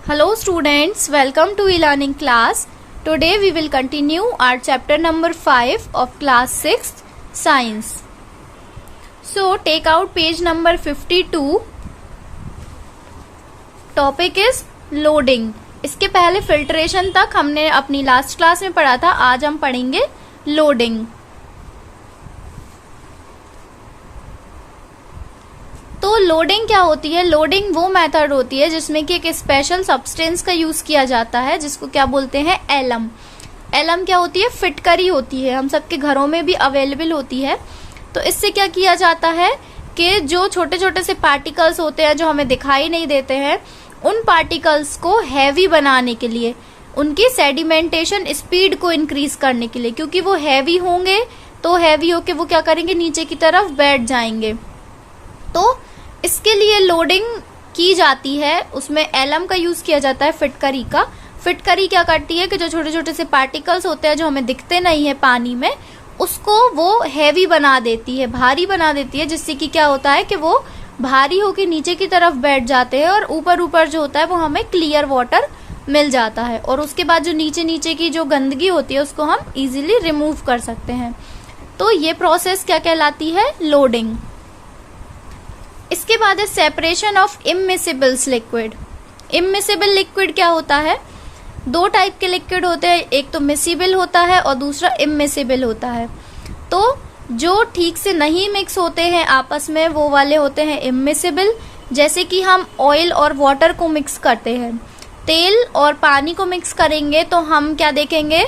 Hello students, welcome to e-learning class. Today we will continue our chapter number 5 of class 6 science. So take out page number 52. Topic is loading. इसके पहले filtration तक हमने अपनी last class में पढ़ा था. आज हम पढ़ेंगे loading. तो लोडिंग क्या होती है? लोडिंग वो मेथड होती है जिसमें कि एक स्पेशल सब्सटेंस का यूज किया जाता है जिसको क्या बोलते हैं? एलम. एलम क्या होती है? फिटकरी होती है, हम सबके घरों में भी अवेलेबल होती है. तो इससे क्या किया जाता है कि जो छोटे छोटे से पार्टिकल्स होते हैं जो हमें दिखाई नहीं देते हैं, उन पार्टिकल्स को हैवी बनाने के लिए, उनकी सेडिमेंटेशन स्पीड को इंक्रीज करने के लिए, क्योंकि वो हैवी होंगे तो हैवी होके वो क्या करेंगे? नीचे की तरफ बैठ जाएंगे. तो इसके लिए लोडिंग की जाती है, उसमें एलम का यूज किया जाता है, फिटकरी का. फिटकरी क्या करती है कि जो छोटे छोटे से पार्टिकल्स होते हैं जो हमें दिखते नहीं है पानी में, उसको वो हैवी बना देती है, भारी बना देती है, जिससे कि क्या होता है कि वो भारी होके नीचे की तरफ बैठ जाते हैं और ऊपर ऊपर जो होता है वो हमें क्लियर वाटर मिल जाता है. और उसके बाद जो नीचे नीचे की जो गंदगी होती है उसको हम इजीली रिमूव कर सकते हैं. तो ये प्रोसेस क्या कहलाती है? लोडिंग. इसके बाद है separation of immiscibles liquid. Immiscible liquid क्या होता है? दो टाइप के लिक्विड होते हैं, एक तो मिसिबल होता है और दूसरा इमिसिबल होता है. तो जो ठीक से नहीं मिक्स होते हैं आपस में वो वाले होते हैं इमिसिबल. जैसे कि हम ऑयल और वाटर को मिक्स करते हैं, तेल और पानी को मिक्स करेंगे तो हम क्या देखेंगे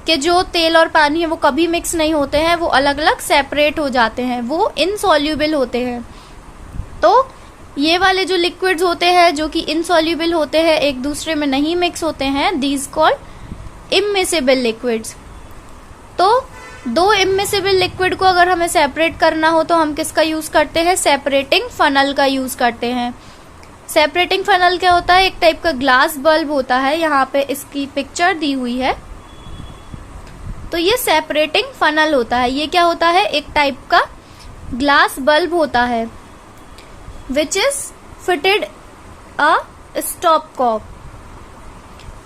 कि जो तेल और पानी है वो कभी मिक्स नहीं होते हैं, वो अलग अलग सेपरेट हो जाते हैं, वो इनसॉल्युबल होते हैं. तो ये वाले जो लिक्विड्स होते हैं जो कि इनसॉल्युबल होते हैं, एक दूसरे में नहीं मिक्स होते हैं, दीज कॉल्ड इमिसिबल लिक्विड्स. तो दो इमिसिबल लिक्विड को अगर हमें सेपरेट करना हो तो हम किसका यूज करते हैं? सेपरेटिंग फनल का यूज करते हैं. सेपरेटिंग फनल क्या होता है? एक टाइप का ग्लास बल्ब होता है, यहाँ पे इसकी पिक्चर दी हुई है. तो ये सेपरेटिंग फनल होता है. ये क्या होता है? एक टाइप का ग्लास बल्ब होता है which is fitted a stop cock.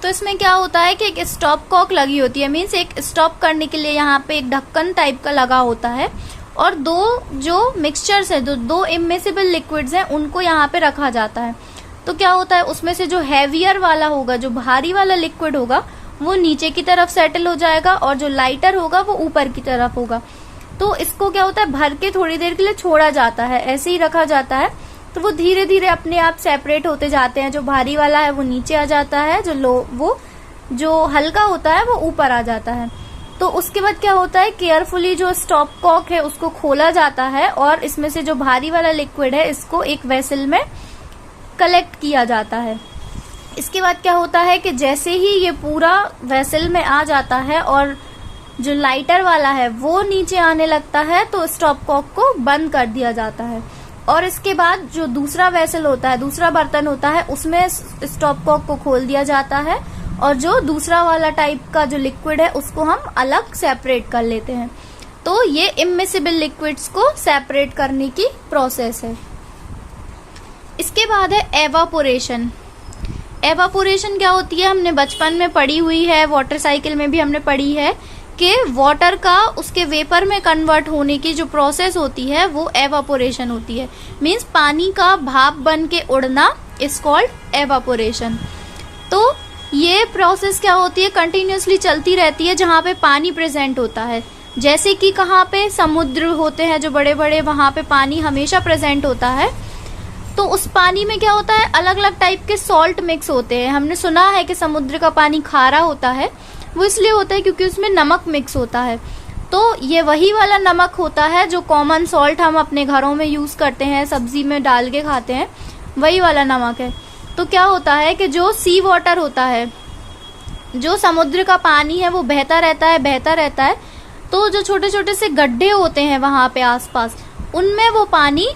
तो इसमें क्या होता है कि एक स्टॉप कॉक लगी होती है, मीन्स एक स्टॉप करने के लिए यहाँ पे एक ढक्कन टाइप का लगा होता है, और दो जो मिक्सचर्स है, जो दो इमिसिबल लिक्विड्स हैं, उनको यहाँ पे रखा जाता है. तो क्या होता है, उसमें से जो हैवियर वाला होगा, जो भारी वाला लिक्विड होगा, वो नीचे की तरफ सेटल हो जाएगा और जो लाइटर होगा वो ऊपर की तरफ होगा. तो इसको क्या होता है, भर के थोड़ी देर के लिए छोड़ा जाता है, ऐसे ही रखा जाता है. तो वो धीरे धीरे अपने आप सेपरेट होते जाते हैं. जो भारी वाला है वो नीचे आ जाता है, जो हल्का होता है वो ऊपर आ जाता है. तो उसके बाद क्या होता है, केयरफुली जो स्टॉप कॉक है उसको खोला जाता है और इसमें से जो भारी वाला लिक्विड है इसको एक वेसल में कलेक्ट किया जाता है. इसके बाद क्या होता है कि जैसे ही ये पूरा वेसल में आ जाता है और जो लाइटर वाला है वो नीचे आने लगता है, तो स्टॉप कॉक को बंद कर दिया जाता है. और इसके बाद जो दूसरा वेसल होता है, दूसरा बर्तन होता है, उसमें स्टॉप कॉक को खोल दिया जाता है और जो दूसरा वाला टाइप का जो लिक्विड है उसको हम अलग सेपरेट कर लेते हैं. तो ये इमिसिबल लिक्विड्स को सेपरेट करने की प्रोसेस है. इसके बाद है एवापोरेशन. एवापोरेशन क्या होती है? हमने बचपन में पढ़ी हुई है, वाटर साइकिल में भी हमने पढ़ी है कि वाटर का उसके वेपर में कन्वर्ट होने की जो प्रोसेस होती है वो एवापोरेशन होती है. मींस पानी का भाप बन के उड़ना इज कॉल्ड एवापोरेशन. तो ये प्रोसेस क्या होती है? कंटिन्यूअसली चलती रहती है जहाँ पे पानी प्रेजेंट होता है. जैसे कि कहाँ पे? समुद्र होते हैं जो बड़े बड़े, वहां पे पानी हमेशा प्रेजेंट होता है. तो उस पानी में क्या होता है, अलग अलग टाइप के सॉल्ट मिक्स होते हैं. हमने सुना है कि समुद्र का पानी खारा होता है, वो इसलिए होता है क्योंकि उसमें नमक मिक्स होता है. तो ये वही वाला नमक होता है जो कॉमन सॉल्ट हम अपने घरों में यूज करते हैं, सब्जी में डाल के खाते हैं, वही वाला नमक है. तो क्या होता है कि जो सी वाटर होता है, जो समुद्र का पानी है, वो बहता रहता है, बहता रहता है. तो जो छोटे छोटे से गड्ढे होते हैं वहां पे आसपास, उनमें वो पानी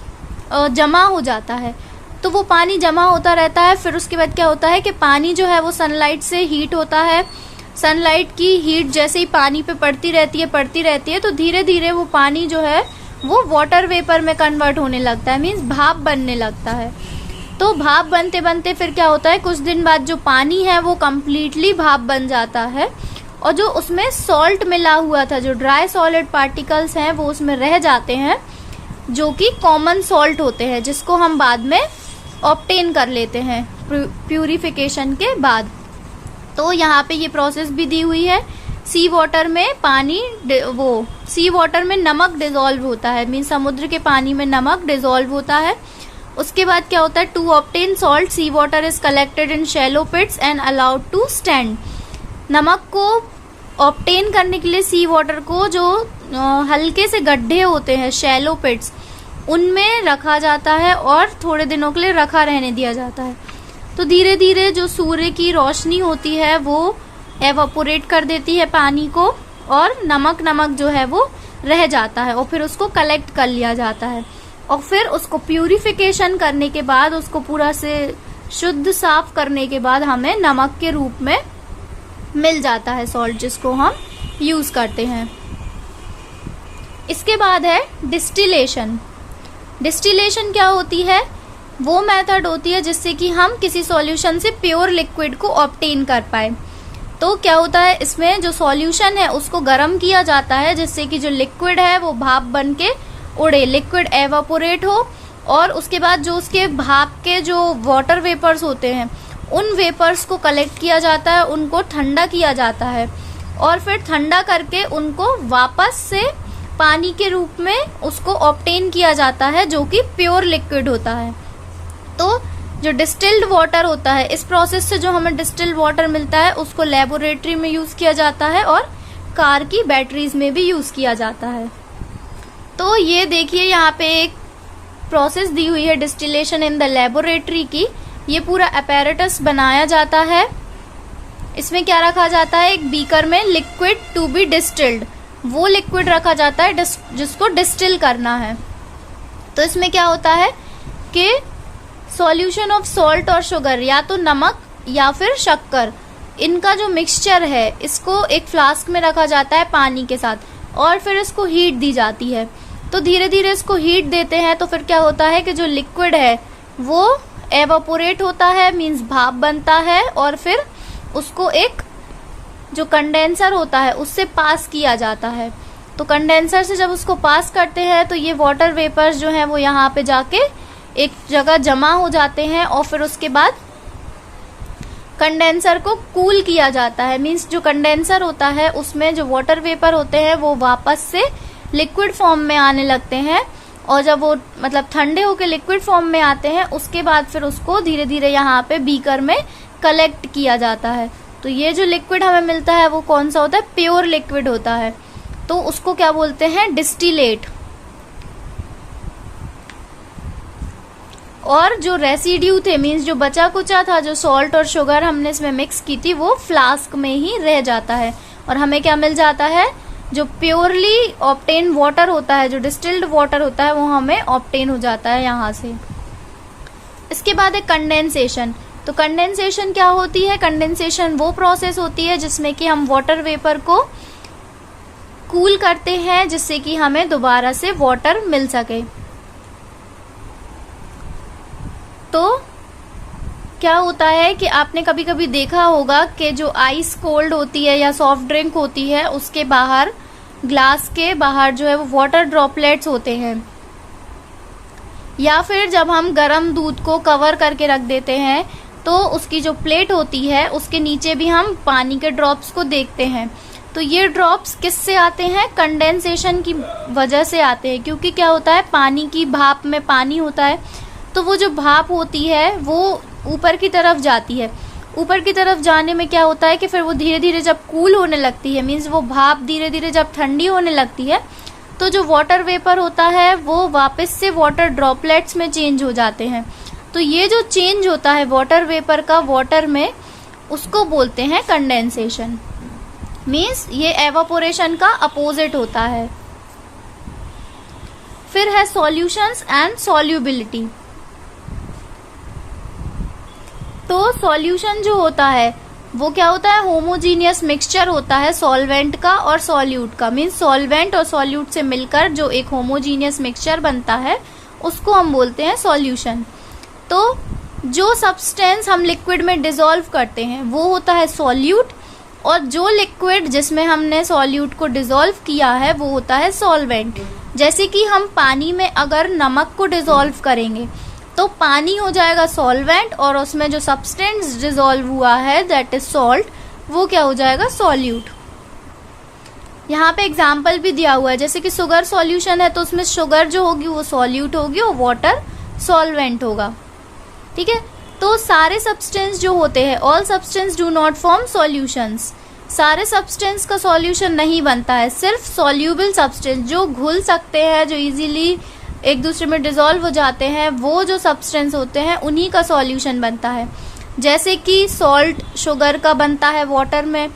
जमा हो जाता है. तो वो पानी जमा होता रहता है. फिर उसके बाद क्या होता है कि पानी जो है वो सनलाइट से हीट होता है. सनलाइट की हीट जैसे ही पानी पे पड़ती रहती है, तो धीरे धीरे वो पानी जो है वो वाटर वेपर में कन्वर्ट होने लगता है, मीन्स भाप बनने लगता है. तो भाप बनते बनते फिर क्या होता है, कुछ दिन बाद जो पानी है वो कम्प्लीटली भाप बन जाता है, और जो उसमें सॉल्ट मिला हुआ था, जो ड्राई सॉलिड पार्टिकल्स हैं वो उसमें रह जाते हैं, जो कि कॉमन सॉल्ट होते हैं, जिसको हम बाद में ऑब्टेन कर लेते हैं प्यूरिफिकेशन के बाद। तो यहाँ पे ये प्रोसेस भी दी हुई है। सी वाटर में सी वाटर में नमक डिसॉल्व होता है, मीन समुद्र के पानी में नमक डिसॉल्व होता है। उसके बाद क्या होता है, to obtain salt sea water is collected in shallow pits and allowed to stand. नमक को ऑब्टेन करने के लिए सी वाटर को जो हल्के से गड्ढे होते हैं, शैलो पिट्स, उनमें रखा जाता है और थोड़े दिनों के लिए रखा रहने दिया जाता है। तो धीरे धीरे जो सूर्य की रोशनी होती है वो एवापोरेट कर देती है पानी को, और नमक जो है वो रह जाता है, और फिर उसको कलेक्ट कर लिया जाता है, और फिर उसको प्यूरिफिकेशन करने के बाद, उसको पूरा से शुद्ध साफ करने के बाद हमें नमक के रूप में मिल जाता है सॉल्ट, जिसको हम यूज करते हैं। इसके बाद है डिस्टिलेशन। डिस्टिलेशन क्या होती है, वो मेथड होती है जिससे कि हम किसी सॉल्यूशन से प्योर लिक्विड को ऑब्टेन कर पाए। तो क्या होता है, इसमें जो सॉल्यूशन है उसको गर्म किया जाता है, जिससे कि जो लिक्विड है वो भाप बन के उड़े, लिक्विड एवापोरेट हो, और उसके बाद जो उसके भाप के जो वाटर वेपर्स होते हैं उन वेपर्स को कलेक्ट किया जाता है, उनको ठंडा किया जाता है, और फिर ठंडा करके उनको वापस से पानी के रूप में उसको ऑब्टेन किया जाता है, जो कि प्योर लिक्विड होता है। तो जो डिस्टिल्ड वाटर होता है, इस प्रोसेस से जो हमें डिस्टिल्ड वाटर मिलता है उसको लेबोरेटरी में यूज किया जाता है, और कार की बैटरीज में भी यूज किया जाता है। तो ये देखिए यहाँ पे एक प्रोसेस दी हुई है डिस्टिलेशन इन द लेबोरेटरी की। ये पूरा अपैरेटस बनाया जाता है। इसमें क्या रखा जाता है, एक बीकर में लिक्विड टू बी डिस्टिल्ड, वो लिक्विड रखा जाता है जिसको डिस्टिल करना है। तो इसमें क्या होता है कि सॉल्यूशन ऑफ सॉल्ट और शुगर, या तो नमक या फिर शक्कर, इनका जो मिक्सचर है इसको एक फ्लास्क में रखा जाता है पानी के साथ, और फिर इसको हीट दी जाती है। तो धीरे धीरे इसको हीट देते हैं, तो फिर क्या होता है कि जो लिक्विड है वो एवापोरेट होता है, मींस भाप बनता है, और फिर उसको एक जो कंडेंसर होता है उससे पास किया जाता है। तो कंडेंसर से जब उसको पास करते हैं तो ये वाटर वेपर्स जो हैं वो यहाँ पे जाके एक जगह जमा हो जाते हैं, और फिर उसके बाद कंडेंसर को कूल किया जाता है, मींस जो कंडेंसर होता है उसमें जो वाटर वेपर होते हैं वो वापस से लिक्विड फॉर्म में आने लगते हैं, और जब वो मतलब ठंडे होकर लिक्विड फॉर्म में आते हैं उसके बाद फिर उसको धीरे धीरे यहाँ पे बीकर में कलेक्ट किया जाता है। तो ये जो लिक्विड हमें मिलता है वो कौन सा होता है, प्योर लिक्विड होता है। तो उसको क्या बोलते हैं, डिस्टिलेट। और जो रेसिड्यू थे, मींस जो बचा कुचा था, जो सॉल्ट और शुगर हमने इसमें मिक्स की थी, वो फ्लास्क में ही रह जाता है, और हमें क्या मिल जाता है, जो प्योरली ऑब्टेन वाटर होता है, जो डिस्टिल्ड वाटर होता है, वो हमें ऑब्टेन हो जाता है यहाँ से। इसके बाद है कंडेंसेशन। तो कंडेंसेशन क्या होती है, कंडेंसेशन वो प्रोसेस होती है जिसमें कि हम वाटर वेपर को कूल करते हैं, जिससे कि हमें दोबारा से वाटर मिल सके। तो क्या होता है कि आपने कभी कभी देखा होगा कि जो आइस कोल्ड होती है या सॉफ्ट ड्रिंक होती है, उसके बाहर, ग्लास के बाहर जो है वो वाटर ड्रॉपलेट्स होते हैं, या फिर जब हम गर्म दूध को कवर करके रख देते हैं तो उसकी जो प्लेट होती है उसके नीचे भी हम पानी के ड्रॉप्स को देखते हैं। तो ये ड्रॉप्स किससे आते हैं, कंडेंसेशन की वजह से आते हैं, क्योंकि क्या होता है, पानी की भाप में पानी होता है, तो वो जो भाप होती है वो ऊपर की तरफ जाती है। ऊपर की तरफ जाने में क्या होता है कि फिर वो धीरे धीरे जब कूल होने लगती है, मीन्स वो भाप धीरे धीरे जब ठंडी होने लगती है, तो जो वाटर वेपर होता है वो वापस से वाटर ड्रॉपलेट्स में चेंज हो जाते हैं। तो ये जो चेंज होता है वाटर वेपर का वाटर में, उसको बोलते हैं कंडेंसेशन, मीन्स ये एवापोरेशन का अपोजिट होता है। फिर है सॉल्यूशंस एंड सॉल्युबिलिटी। तो सॉल्यूशन जो होता है वो क्या होता है, होमोजीनियस मिक्सचर होता है सॉल्वेंट का और सॉल्यूट का, मीन्स सॉल्वेंट और सॉल्यूट से मिलकर जो एक होमोजीनियस मिक्सचर बनता है उसको हम बोलते हैं सॉल्यूशन। तो जो सब्सटेंस हम लिक्विड में डिसॉल्व करते हैं वो होता है सॉल्यूट, और जो लिक्विड जिसमें हमने सॉल्यूट को डिसॉल्व किया है वो होता है सॉल्वेंट। जैसे कि हम पानी में अगर नमक को डिसॉल्व करेंगे तो पानी हो जाएगा सॉल्वेंट, और उसमें जो सब्सटेंस डिसॉल्व हुआ है दैट इज सॉल्ट, वो क्या हो जाएगा सॉल्यूट। यहाँ पे एग्जाम्पल भी दिया हुआ है, जैसे कि शुगर सॉल्यूशन है तो उसमें शुगर जो होगी वो सॉल्यूट होगी और वाटर सॉल्वेंट होगा। ठीक है, तो सारे सब्सटेंस जो होते हैं, all substance do not form solutions, सारे सब्सटेंस का सॉल्यूशन नहीं बनता है, सिर्फ सॉल्यूबल सब्सटेंस जो घुल सकते हैं, जो इजीली एक दूसरे में डिसॉल्व हो जाते हैं, वो जो सब्सटेंस होते हैं उन्हीं का सॉल्यूशन बनता है। जैसे कि सॉल्ट शुगर का बनता है वाटर में,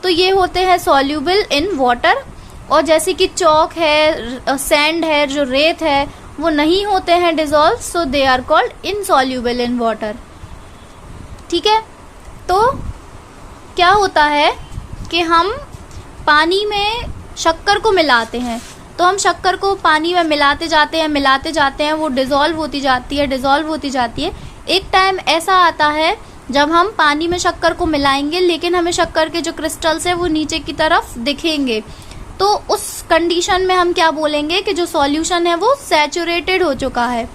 तो ये होते हैं सॉल्यूबल इन वाटर। और जैसे कि चॉक है, सैंड है, जो रेत है, वो नहीं होते हैं dissolve, so they are called insoluble in water. ठीक है, तो क्या होता है कि हम पानी में शक्कर को मिलाते हैं, तो हम शक्कर को पानी में मिलाते जाते हैं, वो डिसॉल्व होती जाती है। एक टाइम ऐसा आता है जब हम पानी में शक्कर को मिलाएंगे लेकिन हमें शक्कर के जो क्रिस्टल्स है वो नीचे की तरफ दिखेंगे, तो उस कंडीशन में हम क्या बोलेंगे कि जो सॉल्यूशन है वो सैचुरेटेड हो चुका है।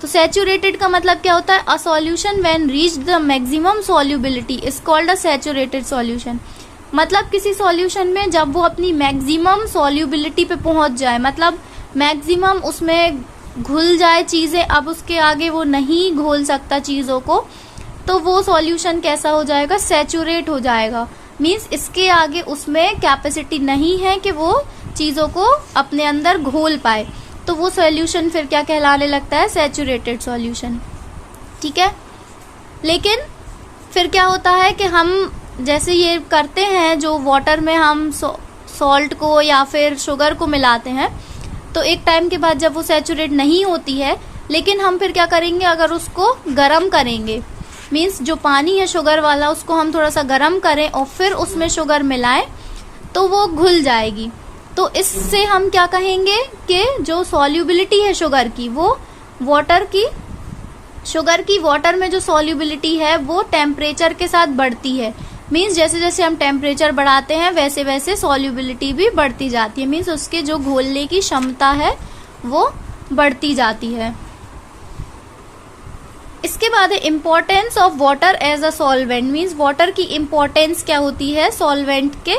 तो सैचुरेटेड का मतलब क्या होता है, a solution when reach the maximum solubility is called a saturated solution. मतलब किसी सॉल्यूशन में जब वो अपनी मैक्सिमम सॉल्युबिलिटी पे पहुंच जाए, मतलब मैक्सिमम उसमें घुल जाए चीजें, अब उसके आगे वो नहीं घोल सकता चीजों को, तो वो सॉल्यूशन कैसा हो जाएगा, सैचुरेट हो जाएगा। मीन्स इसके आगे उसमें कैपेसिटी नहीं है कि वो चीजों को अपने अंदर घोल पाए, तो वो सॉल्यूशन फिर क्या कहलाने लगता है, सैचुरेटेड सॉल्यूशन। ठीक है, लेकिन फिर क्या होता है कि हम जैसे ये करते हैं, जो वाटर में हम सॉल्ट को या फिर शुगर को मिलाते हैं, तो एक टाइम के बाद जब वो सैचुरेट नहीं होती है, लेकिन हम फिर क्या करेंगे, अगर उसको गर्म करेंगे, मीन्स जो पानी है शुगर वाला उसको हम थोड़ा सा गर्म करें और फिर उसमें शुगर मिलाएं, तो वो घुल जाएगी। तो इससे हम क्या कहेंगे कि जो सॉल्युबिलिटी है शुगर की, वो शुगर की वाटर में जो सॉल्युबिलिटी है वो टेम्परेचर के साथ बढ़ती है। मीन्स जैसे जैसे हम टेम्परेचर बढ़ाते हैं वैसे वैसे सॉल्युबिलिटी भी बढ़ती जाती है, मीन्स उसके जो घोलने की क्षमता है वो बढ़ती जाती है। इसके बाद है importance of water as a solvent, means water की इम्पोर्टेंस क्या होती है सॉल्वेंट के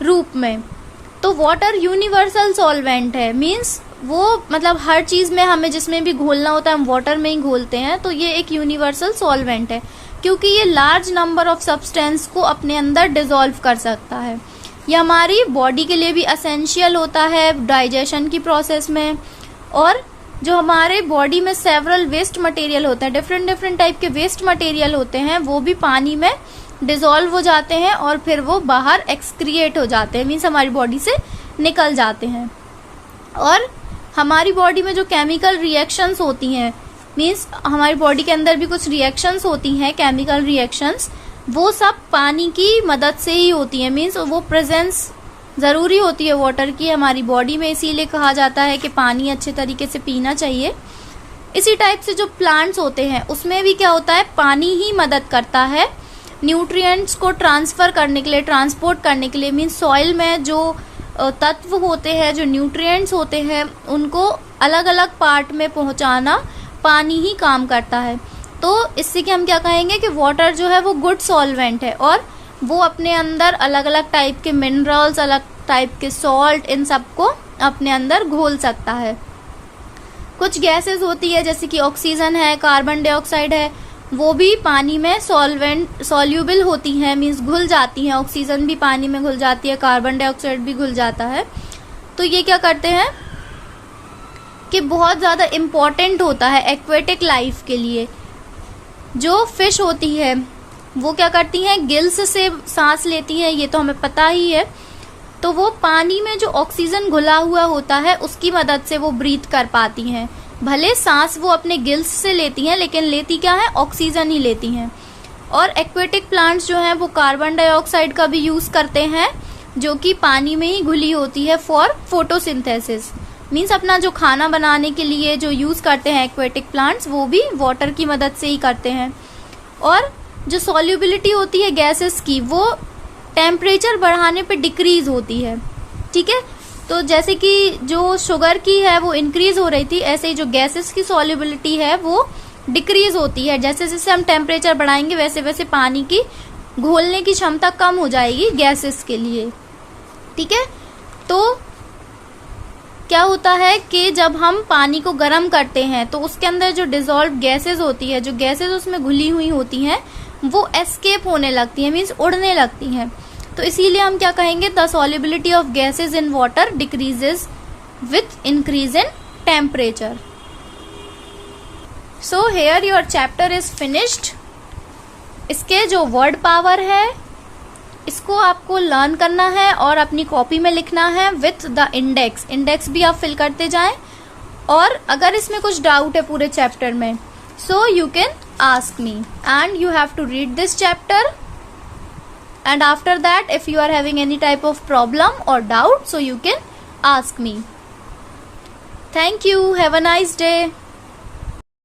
रूप में। तो वाटर यूनिवर्सल सॉल्वेंट है, मीन्स वो मतलब हर चीज में हमें जिसमें भी घोलना होता है हम वाटर में ही घोलते हैं, तो ये एक यूनिवर्सल सॉल्वेंट है क्योंकि ये लार्ज नंबर ऑफ सब्सटेंस को अपने अंदर डिसॉल्व कर सकता है। ये हमारी बॉडी के लिए भी एसेंशियल होता है डाइजेशन की प्रोसेस में, और जो हमारे बॉडी में सेवरल वेस्ट मटेरियल होता है, डिफरेंट टाइप के वेस्ट मटेरियल होते हैं, वो भी पानी में डिसॉल्व हो जाते हैं और फिर वो बाहर एक्सक्रिएट हो जाते हैं, मीन्स हमारी बॉडी से निकल जाते हैं। और हमारी बॉडी में जो केमिकल रिएक्शंस होती हैं, मीन्स हमारी बॉडी के अंदर भी कुछ रिएक्शंस होती हैं, केमिकल रिएक्शंस, वो सब पानी की मदद से ही होती हैं। मीन्स वो प्रेजेंस ज़रूरी होती है वाटर की हमारी बॉडी में, इसीलिए कहा जाता है कि पानी अच्छे तरीके से पीना चाहिए। इसी टाइप से जो प्लांट्स होते हैं उसमें भी क्या होता है, पानी ही मदद करता है न्यूट्रिएंट्स को ट्रांसफ़र करने के लिए, ट्रांसपोर्ट करने के लिए। मीन्स सॉइल में जो तत्व होते हैं, जो न्यूट्रिएंट्स होते हैं, उनको अलग अलग पार्ट में पहुंचाना पानी ही काम करता है। तो इससे कि हम क्या कहेंगे कि वाटर जो है वो गुड सॉल्वेंट है और वो अपने अंदर अलग अलग टाइप के मिनरल्स, अलग टाइप के सॉल्ट, इन सबको अपने अंदर घोल सकता है। कुछ गैसेस होती है जैसे कि ऑक्सीजन है, कार्बन डाइऑक्साइड है, वो भी पानी में सॉल्यूबल होती हैं, मीन्स घुल जाती हैं। ऑक्सीजन भी पानी में घुल जाती है, कार्बन डाइऑक्साइड भी घुल जाता है। तो ये क्या करते हैं कि बहुत ज़्यादा इम्पॉर्टेंट होता है एक्वेटिक लाइफ के लिए। जो फिश होती है वो क्या करती हैं, गिल्स से सांस लेती हैं, ये तो हमें पता ही है। तो वो पानी में जो ऑक्सीजन घुला हुआ होता है उसकी मदद से वो ब्रीथ कर पाती हैं। भले सांस वो अपने गिल्स से लेती हैं लेकिन लेती क्या है, ऑक्सीजन ही लेती हैं। और एक्वेटिक प्लांट्स जो हैं वो कार्बन डाइऑक्साइड का भी यूज़ करते हैं जो कि पानी में ही घुली होती है फॉर फोटोसिंथेसिस। मीन्स अपना जो खाना बनाने के लिए जो यूज करते हैं एक्वेटिक प्लांट्स, वो भी वाटर की मदद से ही करते हैं। और जो सॉल्युबिलिटी होती है गैसेस की, वो टेम्परेचर बढ़ाने पे डिक्रीज होती है। ठीक है, तो जैसे कि जो शुगर की है वो इंक्रीज हो रही थी, ऐसे ही जो गैसेस की सॉल्युबिलिटी है वो डिक्रीज होती है। जैसे जैसे हम टेम्परेचर बढ़ाएंगे वैसे वैसे पानी की घोलने की क्षमता कम हो जाएगी गैसेस के लिए। ठीक है, तो क्या होता है कि जब हम पानी को गर्म करते हैं तो उसके अंदर जो डिजोल्व गैसेस होती है, जो गैसेस उसमें घुली हुई होती हैं, वो एस्केप होने लगती हैं, मीन्स उड़ने लगती हैं। तो इसीलिए हम क्या कहेंगे, the solubility of gases in water decreases with increase in temperature. So here your chapter is finished. इसके जो वर्ड पावर है इसको आपको लर्न करना है और अपनी कॉपी में लिखना है विथ द इंडेक्स। इंडेक्स भी आप फिल करते जाएं। और अगर इसमें कुछ डाउट है पूरे चैप्टर में, so you can ask me and you have to read this chapter, and after that if you are having any type of problem or doubt, so you can ask me. Thank you. Have a nice day.